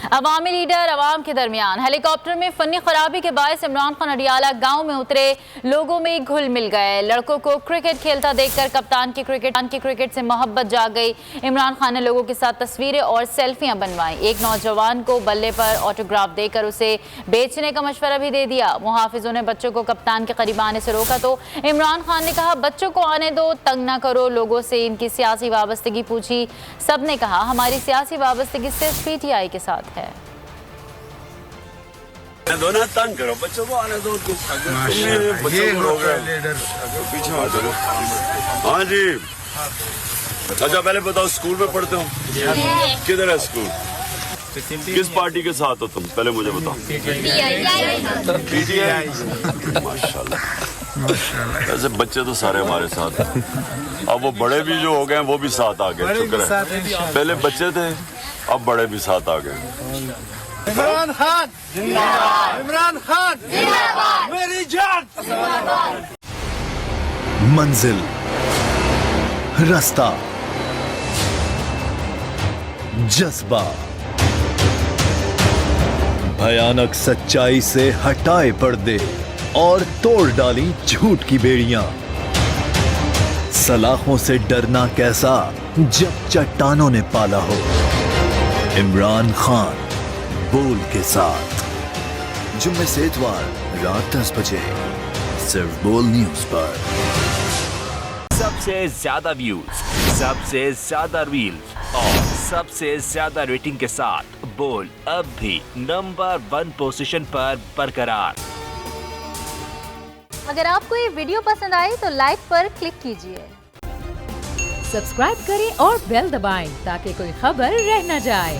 अवामी leader अवाम के दरमियान helicopter में फनी खराबी के बायस इमरान खान अडियाला गांव में उतरे लोगों में घुल मिल गए। लड़कों को क्रिकेट खेलता देखकर कप्तान की क्रिकेट से मोहब्बत जाग गई। इमरान खान ने लोगों के साथ तस्वीरें और सेल्फियां बनवाई। एक नौजवान को बल्ले पर ऑटोग्राफ देकर उसे बेचने का मशवरा भी दे दिया। मुहाफिजों ने बच्चों को कप्तान के करीब आने से रोका तो इमरान खान ने कहा, बच्चों को आने दो, तंग ना करो। लोगों से इनकी सियासी वाबस्तगी पूछी। सब ने कहा, हमारी सियासी वाबस्तगी सिर्फ पीटीआई के साथ है। दो ना, तंग करो, बच्चों को आने दो। पीछे हाँ जी। अच्छा पहले बताओ, स्कूल में पढ़ते हो? किधर है स्कूल? किस पार्टी के साथ हो तुम? पहले मुझे बताओ। पीटीआई। माशाल्लाह। वैसे बच्चे तो सारे हमारे साथ हैं। अब वो बड़े भी जो हो गए वो भी साथ आ गए, शुक्र है। पहले बच्चे थे, अब बड़े भी साथ आ गए। इमरान खान जिंदाबाद, इमरान खान जिंदाबाद, मेरी जान। मंजिल, रास्ता, जज्बा, भयानक सच्चाई से हटाए पर्दे और तोड़ डाली झूठ की बेड़ियां। सलाखों से डरना कैसा जब चट्टानों ने पाला हो। इमरान खान बोल के साथ जुम्मे से इतवार रात 10 बजे सिर्फ बोल न्यूज पर। सबसे ज्यादा व्यूज, सबसे ज्यादा रील्स और सबसे ज्यादा रेटिंग के साथ बोल अब भी नंबर 1 पोजीशन पर बरकरार। अगर आपको ये वीडियो पसंद आए तो लाइक पर क्लिक कीजिए, सब्सक्राइब करें और बेल दबाएं ताकि कोई खबर रह न जाए।